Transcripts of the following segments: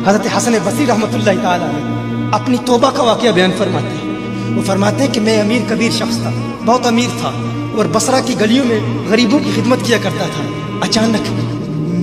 हज़रत हसन बसरी रहमतुल्लाह ताला अलैह अपनी तौबा का वाक़या बयान फरमाते हैं। वो फरमाते हैं कि मैं अमीर कबीर शख्स था, बहुत अमीर था और बसरा की गलियों में गरीबों की खिदमत किया करता था। अचानक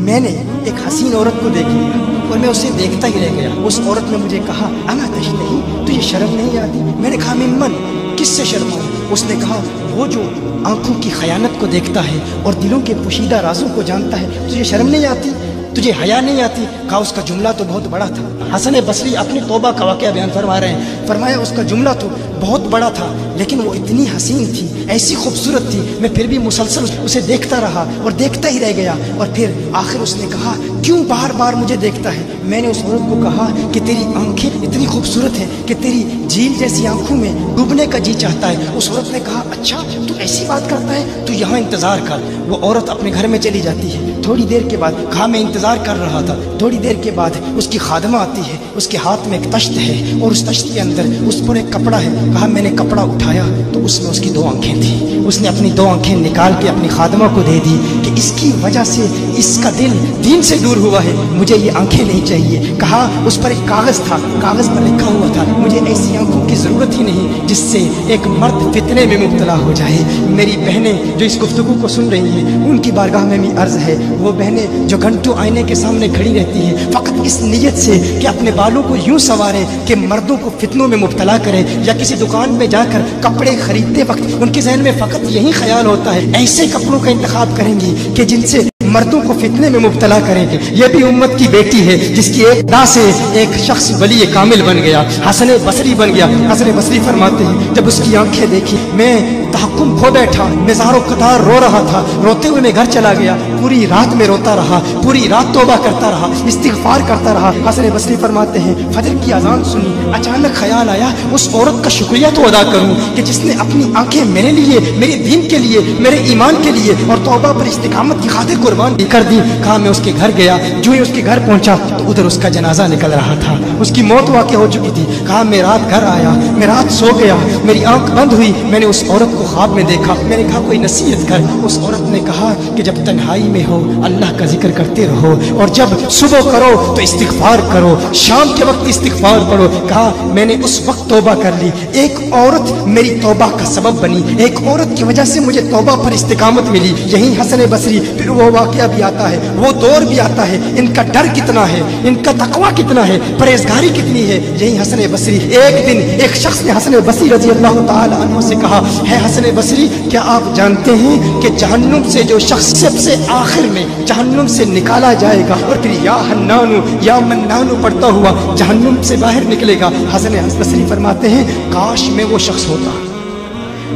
मैंने एक हसीन औरत को देख लिया और मैं उसे देखता ही रह गया। उस औरत ने मुझे कहा, अमा तश्तही, तुझे शर्म नहीं आती? मैंने कहा, मिम्मन, किससे शर्माऊं? उसने कहा, वो जो आंखों की खयानत को देखता है और दिलों के पोशीदा राजों को जानता है, तुझे शर्म नहीं आती? तुझे हया नहीं आती? कहा, उसका जुमला तो बहुत बड़ा था। हसन बसरी अपनी तौबा का वाक़या बयान फरमा रहे हैं। फरमाया, उसका जुमला तो बहुत बड़ा था लेकिन वो इतनी हसीन थी, ऐसी खूबसूरत थी, मैं फिर भी मुसलसल उसे देखता रहा और देखता ही रह गया। और फिर आखिर उसने कहा, क्यों बार बार मुझे देखता है? मैंने उस औरत को कहा कि तेरी आंखें इतनी खूबसूरत हैं कि तेरी झील जैसी आंखों में डूबने का जी चाहता है। उस औरत ने कहा, अच्छा तू ऐसी बात करता है, तू यहाँ इंतज़ार कर। वो औरत अपने घर में चली जाती है। थोड़ी देर के बाद, कहा मैं इंतज़ार कर रहा था, थोड़ी देर के बाद उसकी खादमा आती है, उसके हाथ में एक तश्त है और उस तश्त के अंदर उस पर एक कपड़ा है। कहा मैंने कपड़ा उठाया तो उसमें उसकी 2 आंखें थी। उसने अपनी 2 आंखें निकाल के अपनी खादमा को दे दी कि इसकी वजह से इसका दिल दीन से दूर हुआ है, मुझे ये आंखें नहीं चाहिए। कहा उस पर एक कागज़ था, कागज़ पर लिखा हुआ था, मुझे ऐसी आंखों की ज़रूरत ही नहीं जिससे एक मर्द फितने में मुब्तला हो जाए। मेरी बहनें जो इस गुफ्तगू को सुन रही हैं, उनकी बारगाह में भी अर्ज़ है, वो बहनें जो घंटों आईने के सामने खड़ी रहती हैं फ़कत इस नीयत से कि अपने बालों को यूँ संवारें कि मर्दों को फितनों में मुब्तला करें, या किसी दुकान में जाकर कपड़े खरीदते वक्त उनके जहन में फ़कत यही ख्याल होता है, ऐसे कपड़ों का इंतखाब करेंगी कि जिनसे मर्दों को फितने में मुब्तला करेंगे। ये भी उम्मत की बेटी है जिसकी एक अदा से एक शख्स वली कामिल बन गया, हसन बसरी बन गया। हसन बसरी फरमाते हैं, जब उसकी आंखें देखी मैं तहक्कुम खो बैठा, मैं ज़ारो कतार रो रहा था। रोते हुए मैं घर चला गया, पूरी रात में रोता रहा, पूरी रात तौबा करता रहा, इस्तिग़फ़ार करता रहा। हसन बसरी फरमाते हैं, फजर की अज़ान सुनी, अचानक ख्याल आया उस औरत का शुक्रिया तो अदा करूं कि जिसने अपनी आंखें मेरे लिए, मेरे दीन के लिए, मेरे ईमान के लिए और तौबा पर इस्तिकामत की खातिर कुर्बान कर दी। कहा मैं उसके घर गया, जो ही उसके घर पहुंचा तो उधर उसका जनाजा निकल रहा था, उसकी मौत वाक़या हो चुकी थी। कहा मैं रात घर आया, मैं रात सो गया, मेरी आंख बंद हुई, मैंने उस औरत को ख्वाब में देखा। मैंने कहा कोई नसीहत कर। उस औरत ने कहा कि जब तन्हाई में हो अल्लाह का जिक्र करते रहो, और जब सुबह करो तो इस्तिग़फ़ार करो, शाम के वक्त इस्तिग़फ़ार पढ़ो। कहा मैंने उस वक्त तौबा कर ली, एक औरत मेरी तौबा का सबब बनी, एक औरत की वजह से मुझे तौबा पर इस्तिकामत मिली। यही हसन बसरी, फिर वो वाक़या भी आता है, वो दौर भी आता है, इनका डर कितना है, इनका तकवा कितना है, परहेज़गारी कितनी है। यही हसन बसरी, एक दिन एक शख्स ने हसन बसरी रज़ी अल्लाह ताला अन्हु से कहा, है हसन बसरी, क्या आप जानते हैं कि जहन्नुम से जो शख्स सबसे आखिर में जहन्नुम से निकाला जाएगा और फिर या हन्नानु या मन्नानु पढ़ता हुआ जहन्नुम से बाहर निकलेगा। हसन बसरी फरमाते हैं, काश में वो शख्स होता,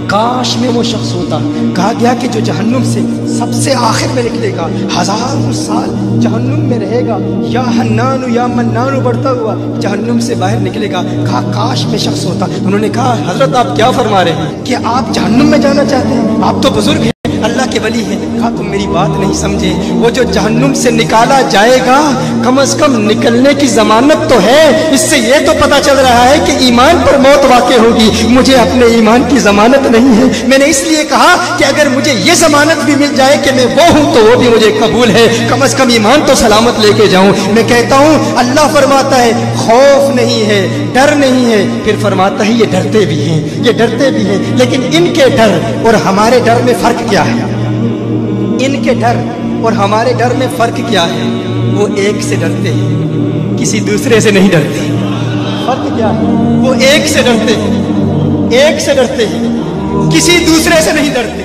काश में वो शख्स होता। कहा गया कि जो जहन्नुम से सबसे आखिर में निकलेगा, हजारों साल जहन्नुम में रहेगा, या हन्नानु या मन्नानु बढ़ता हुआ जहन्नुम से बाहर निकलेगा। कहा काश में शख्स होता। उन्होंने कहा हजरत आप क्या फरमा रहे हैं कि आप जहन्नुम में जाना चाहते हैं? आप तो बुजुर्ग हैं, अल्लाह के वली है। कहा तुम मेरी बात नहीं समझे, वो जो जहन्नुम से निकाला जाएगा कम से कम निकलने की जमानत तो है, इससे ये तो पता चल रहा है कि ईमान पर मौत वाक़ई होगी। मुझे अपने ईमान की जमानत नहीं है। मैंने इसलिए कहा कि अगर मुझे ये जमानत भी मिल जाए कि मैं वो हूँ तो वो भी मुझे कबूल है, कम से कम ईमान तो सलामत लेके जाऊँ। मैं कहता हूँ अल्लाह फरमाता है खौफ नहीं है, डर नहीं है, फिर फरमाता है ये डरते भी हैं, ये डरते भी हैं। लेकिन इनके डर और हमारे डर में फ़र्क क्या है? इनके डर और हमारे डर में फ़र्क क्या है? वो एक से डरते हैं, किसी दूसरे से नहीं डरते। फ़र्क क्या है? वो एक से डरते हैं, एक से डरते हैं, किसी दूसरे से नहीं डरते।